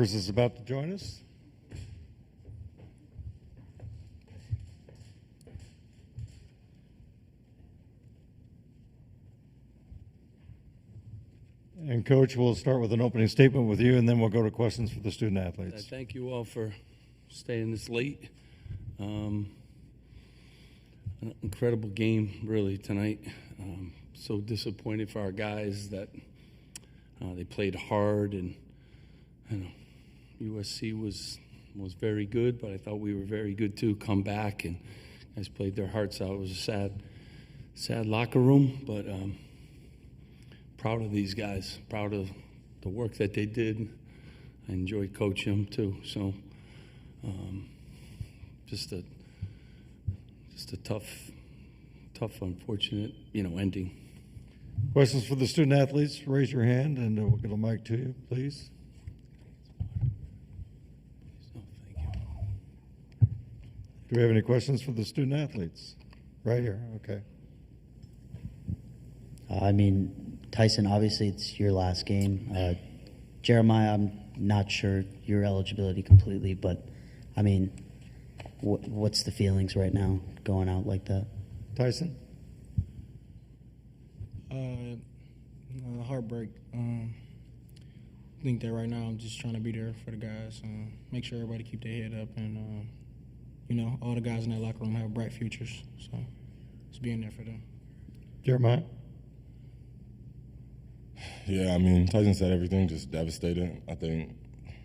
Is about to join us. And Coach, we'll start with an opening statement with you, and then we'll go to questions for the student athletes. Thank you all for staying this late. An incredible game, really, tonight. So disappointed for our guys that they played hard, and USC was very good, but I thought we were very good too. Come back and guys played their hearts out. It was a sad locker room, but proud of these guys. Proud of the work that they did. I enjoyed coaching them too. So just a tough, unfortunate, ending. Questions for the student athletes? Raise your hand, and we'll get a mic to you, please. Do we have any questions for the student athletes? Right here, okay. Tyson, obviously it's your last game. Jeremiah, I'm not sure your eligibility completely, but, what's the feelings right now going out like that? Tyson? Heartbreak. I think that right now I'm just trying to be there for the guys, make sure everybody keep their head up, and all the guys in that locker room have bright futures. So just being there for them. Jeremiah? Yeah, Tyson said everything, just devastated. I think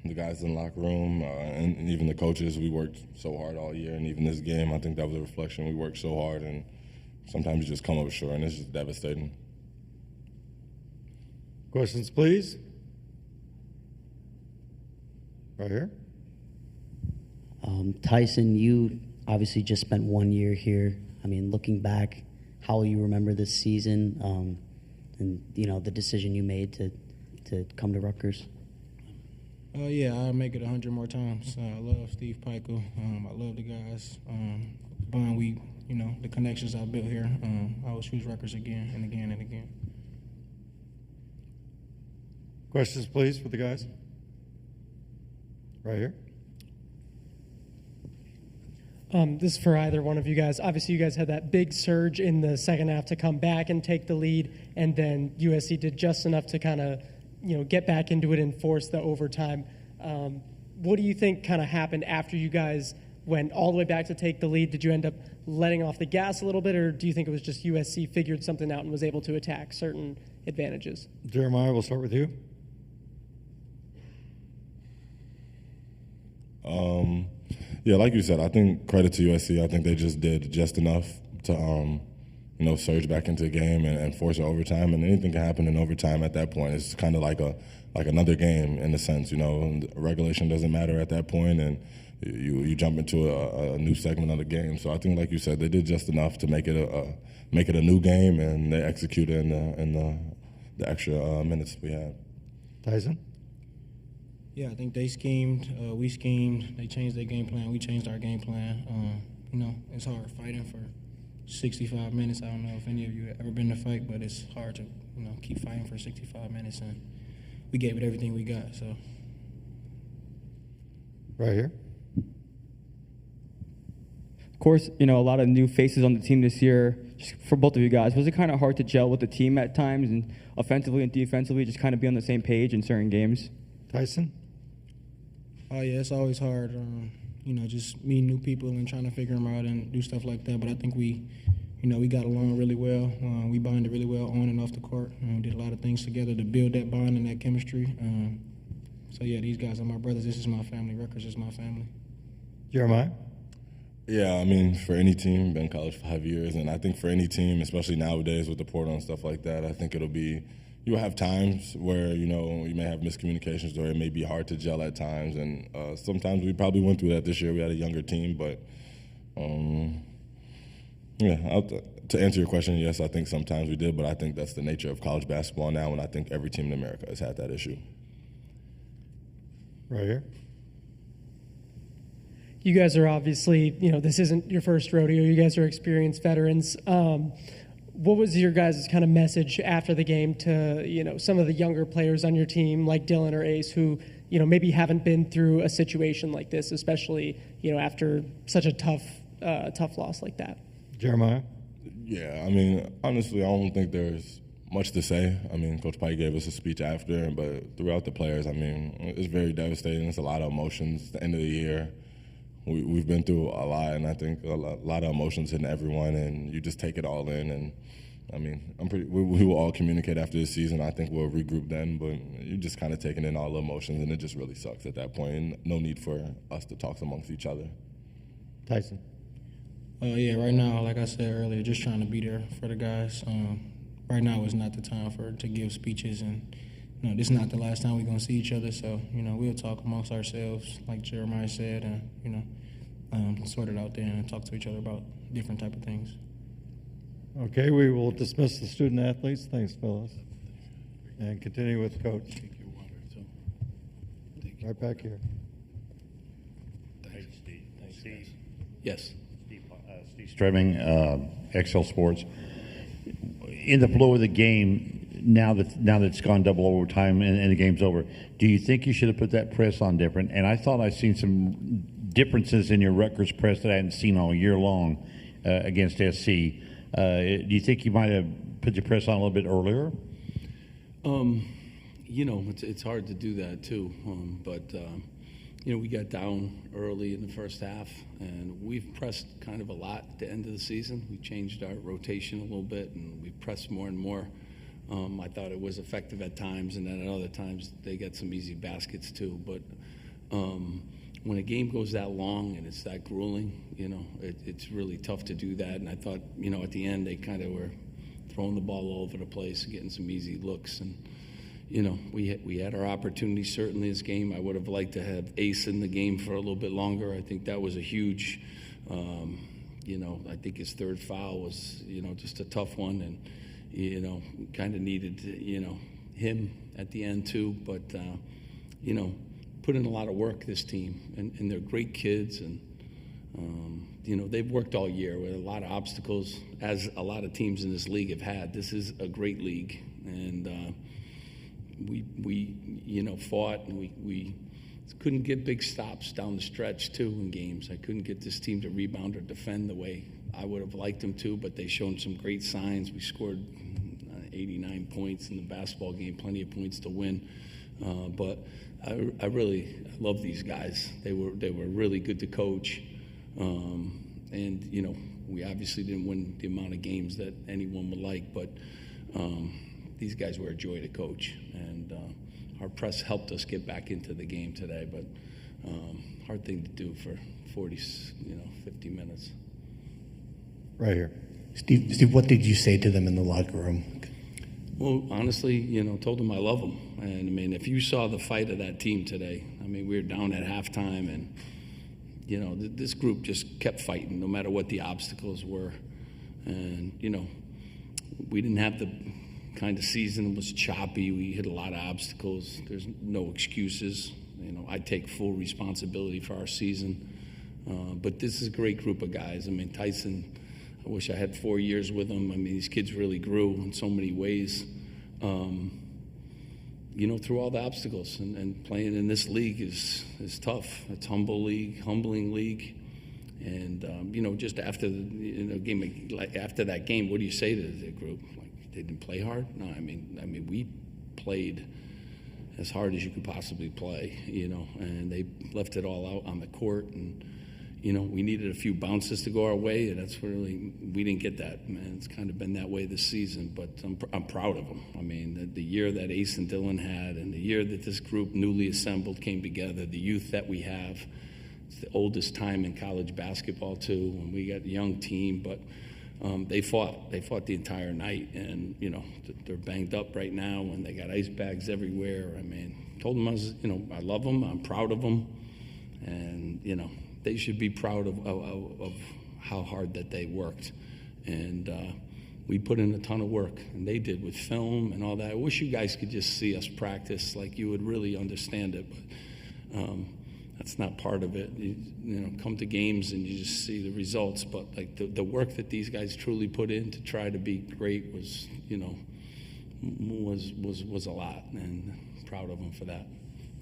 the guys in the locker room and even the coaches, we worked so hard all year, and even this game, I think that was a reflection. We worked so hard, and sometimes you just come up short, and it's just devastating. Questions, please. Right here. Tyson, you obviously just spent 1 year here. Looking back, how will you remember this season and, the decision you made to come to Rutgers? I'll make it 100 more times. I love Steve Pikiell. I love the guys. Bond, the connections I built here. I will choose Rutgers again and again and again. Questions, please, for the guys. Right here. This is for either one of you guys. Obviously, you guys had that big surge in the second half to come back and take the lead, and then USC did just enough to kind of, get back into it and force the overtime. What do you think kind of happened after you guys went all the way back to take the lead? Did you end up letting off the gas a little bit, or do you think it was just USC figured something out and was able to attack certain advantages? Jeremiah, we'll start with you. Yeah, like you said, I think credit to USC. I think they just did just enough to, surge back into the game and force overtime. And anything can happen in overtime at that point. It's kind of like another game in a sense. Regulation doesn't matter at that point, and you jump into a new segment of the game. So I think, like you said, they did just enough to make it a new game, and they executed in the extra minutes we had. Tyson? Yeah, I think they schemed, we schemed, they changed their game plan, we changed our game plan. It's hard fighting for 65 minutes. I don't know if any of you have ever been to fight, but it's hard to, keep fighting for 65 minutes, and we gave it everything we got, so. Right here. Of course, a lot of new faces on the team this year. Just for both of you guys, was it kind of hard to gel with the team at times, and offensively and defensively, just kind of be on the same page in certain games? Tyson? Oh, yeah, it's always hard, just meeting new people and trying to figure them out and do stuff like that. But I think we got along really well. We bonded really well on and off the court. We did a lot of things together to build that bond and that chemistry. So, yeah, these guys are my brothers. This is my family. Rutgers is my family. Jeremiah? Yeah, for any team, been in college 5 years, and I think for any team, especially nowadays with the portal and stuff like that, I think you'll have times where, you may have miscommunications or it may be hard to gel at times. And sometimes we probably went through that this year. We had a younger team. But, to answer your question, yes, I think sometimes we did. But I think that's the nature of college basketball now, and I think every team in America has had that issue. Right here. You guys are obviously, this isn't your first rodeo. You guys are experienced veterans. What was your guys' kind of message after the game to, some of the younger players on your team, like Dylan or Ace, who maybe haven't been through a situation like this, especially, after such a tough loss like that? Jeremiah? Yeah, I mean, honestly, I don't think there's much to say. I mean, Coach Pike gave us a speech after, but throughout the players, I mean, it's very devastating. It's a lot of emotions. The end of the year, we've been through a lot, and I think a lot of emotions hitting everyone, and you just take it all in. And I mean, we will all communicate after the season. I think we'll regroup then, but you're just kind of taking in all the emotions, and it just really sucks at that point. And no need for us to talk amongst each other. Tyson? Yeah, right now, like I said earlier, just trying to be there for the guys. Right now is not the time to give speeches, and this is not the last time we're going to see each other. So, we'll talk amongst ourselves, like Jeremiah said, and, sort it out there and talk to each other about different type of things. Okay, we will dismiss the student athletes. Thanks, fellas. And continue with Coach. Take your water, so. Thank you. Right back here. Thanks, Steve. Thanks, Steve. Yes. Steve Stremming, XL Sports. In the flow of the game, now that it's gone double overtime and the game's over, do you think you should have put that press on different? And I thought I seen some differences in your Rutgers press that I hadn't seen all year long against SC. Do you think you might have put your press on a little bit earlier? It's hard to do that too, but we got down early in the first half, and we've pressed kind of a lot at the end of the season. We changed our rotation a little bit, and we pressed more and more. I thought it was effective at times, and then at other times they got some easy baskets too. But when a game goes that long and it's that grueling, it's really tough to do that. And I thought, at the end they kind of were throwing the ball all over the place, getting some easy looks, and we had our opportunities certainly this game. I would have liked to have Ace in the game for a little bit longer. I think that was a huge, I think his third foul was, just a tough one, and, kind of needed, him at the end too. But, put in a lot of work, this team, and they're great kids, and, they've worked all year with a lot of obstacles, as a lot of teams in this league have had. This is a great league, and we fought, and we couldn't get big stops down the stretch too in games. I couldn't get this team to rebound or defend the way I would have liked them to, but they showed some great signs. We scored 89 points in the basketball game, plenty of points to win. But I really love these guys. They were really good to coach, and we obviously didn't win the amount of games that anyone would like, but these guys were a joy to coach, and our press helped us get back into the game today. But hard thing to do for 50 minutes. Right here. Steve, what did you say to them in the locker room? Well, honestly, told them I love them. And, I mean, if you saw the fight of that team today, I mean, we were down at halftime, and, this group just kept fighting no matter what the obstacles were. And, we didn't have the kind of season. It was choppy. We hit a lot of obstacles. There's no excuses. I take full responsibility for our season. But this is a great group of guys. I mean, Tyson, I wish I had 4 years with him. I mean, these kids really grew in so many ways, through all the obstacles. And playing in this league is tough. It's humbling league. And, just after the game, like after that game, what do you say to the group? Like, they didn't play hard? No, I mean, we played as hard as you could possibly play, and they left it all out on the court. And, we needed a few bounces to go our way, and that's really, we didn't get that, man. It's kind of been that way this season, but I'm proud of them. I mean, the year that Ace and Dylan had, and the year that this group newly assembled came together, the youth that we have, it's the oldest time in college basketball too, and we got a young team, but they fought the entire night, and, they're banged up right now, and they got ice bags everywhere. I mean, told them I love them, I'm proud of them, and, they should be proud of how hard that they worked. And we put in a ton of work, and they did with film and all that. I wish you guys could just see us practice, like you would really understand it. But that's not part of it. You come to games and you just see the results. But like the work that these guys truly put in to try to be great was, was a lot, and proud of them for that.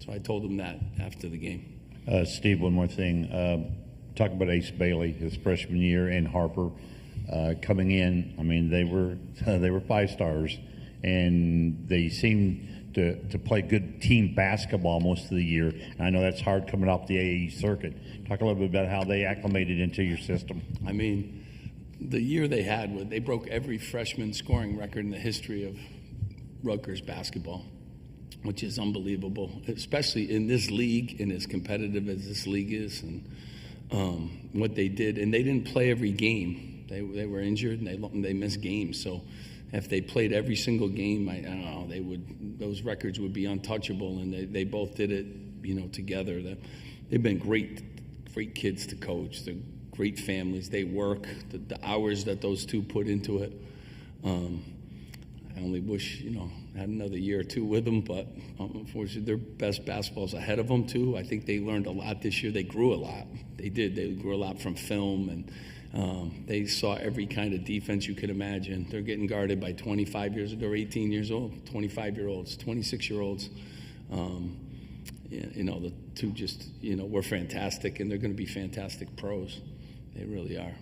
So I told him that after the game. Steve, one more thing. Talk about Ace Bailey, his freshman year, and Harper coming in. I mean, they were 5 stars, and they seemed to play good team basketball most of the year. And I know that's hard coming off the AAE circuit. Talk a little bit about how they acclimated into your system. I mean, the year they had, they broke every freshman scoring record in the history of Rutgers basketball, which is unbelievable, especially in this league and as competitive as this league is, and what they did. And they didn't play every game. They were injured and they missed games. So if they played every single game, I don't know, those records would be untouchable. And they both did it, together. They've been great kids to coach. They're great families. They work the hours that those two put into it. I only wish, I had another year or two with them, but unfortunately their best basketball's ahead of them too. I think they learned a lot this year. They grew a lot. They did. They grew a lot from film, and they saw every kind of defense you could imagine. They're getting guarded by 25 years old. They're 18 years old, 25-year-olds, 26-year-olds. The two just, were fantastic, and they're going to be fantastic pros. They really are.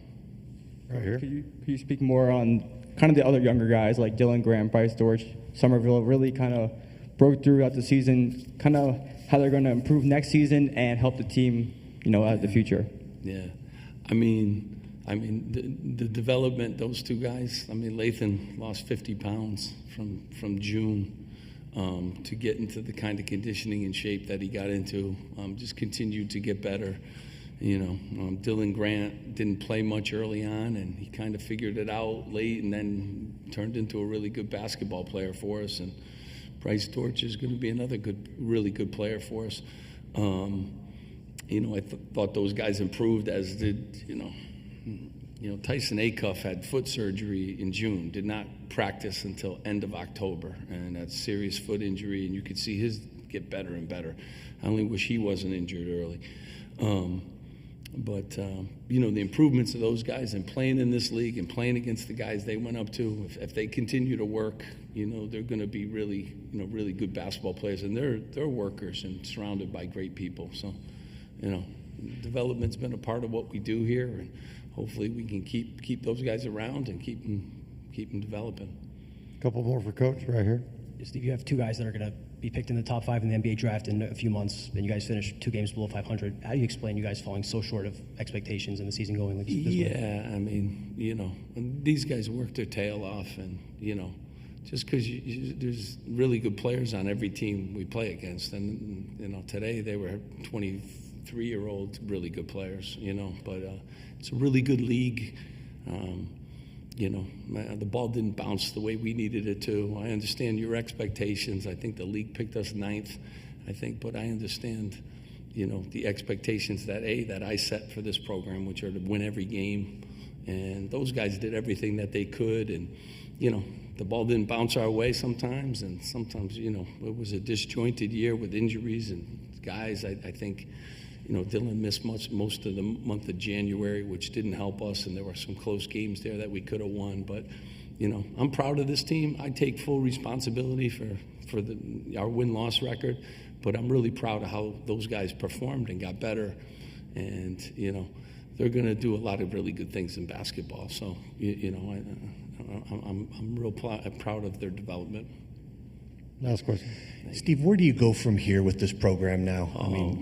Right here. Could you speak more on kind of the other younger guys like Dylan Graham, Bryce Dortch, Somerville really kind of broke throughout the season, kind of how they're going to improve next season and help the team, out of the future? Yeah. I mean, the development, those two guys, Lathan lost 50 pounds from June to get into the kind of conditioning and shape that he got into, just continued to get better. Dylan Grant didn't play much early on, and he kind of figured it out late and then turned into a really good basketball player for us. And Bryce Dortch is going to be another really good player for us. I thought those guys improved, as did, Tyson Acuff had foot surgery in June, did not practice until end of October, and that's serious foot injury, and you could see his get better and better. I only wish he wasn't injured early. But the improvements of those guys and playing in this league and playing against the guys they went up to, if they continue to work, they're going to be really, really good basketball players. And they're workers and surrounded by great people. So, development's been a part of what we do here, and hopefully we can keep those guys around and keep them developing. A couple more for Coach right here. Steve, you have 2 guys that are going to be picked in the top 5 in the NBA draft in a few months, and you guys finished 2 games below 500. How do you explain you guys falling so short of expectations and the season going like this way? Yeah, these guys work their tail off, and, just because there's really good players on every team we play against. And, today they were 23-year-old really good players, but it's a really good league. The ball didn't bounce the way we needed it to. I understand your expectations. I think the league picked us 9th, but I understand, the expectations that I set for this program, which are to win every game. And those guys did everything that they could. And, the ball didn't bounce our way sometimes. And sometimes, it was a disjointed year with injuries and guys. I think, Dylan missed most of the month of January, which didn't help us, and there were some close games there that we could have won. But, I'm proud of this team. I take full responsibility for our win-loss record, but I'm really proud of how those guys performed and got better. And, they're going to do a lot of really good things in basketball. So, I'm real proud of their development. Last question. Steve, where do you go from here with this program now?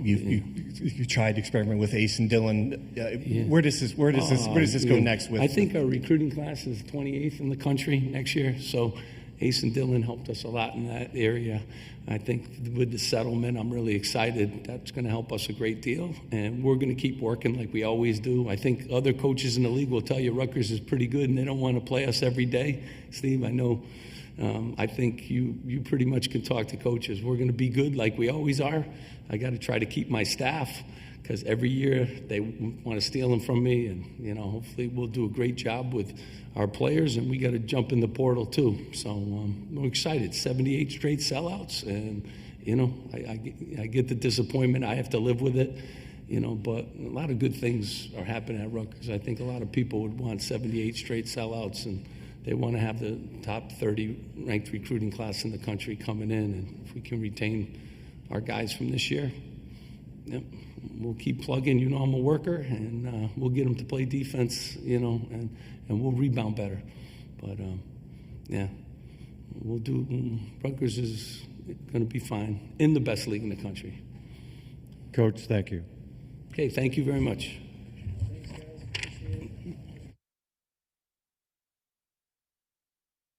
You tried to experiment with Ace and Dylan. Where does this go next? With I think our recruiting class is 28th in the country next year. So Ace and Dylan helped us a lot in that area. I think with the settlement, I'm really excited. That's going to help us a great deal, and we're going to keep working like we always do. I think other coaches in the league will tell you Rutgers is pretty good, and they don't want to play us every day. Steve, I know. I think you pretty much can talk to coaches. We're going to be good like we always are. I got to try to keep my staff, because every year they want to steal them from me, and hopefully we'll do a great job with our players, and we got to jump in the portal too. So we're excited. 78 straight sellouts, and I get the disappointment. I have to live with it. But a lot of good things are happening at Rutgers. I think a lot of people would want 78 straight sellouts, and they want to have the top 30 ranked recruiting class in the country coming in. And if we can retain our guys from this year. Yep. We'll keep plugging. You know I'm a worker, and we'll get them to play defense, and we'll rebound better. But, yeah, we'll do. Rutgers is going to be fine in the best league in the country. Coach, thank you. Okay, thank you very much.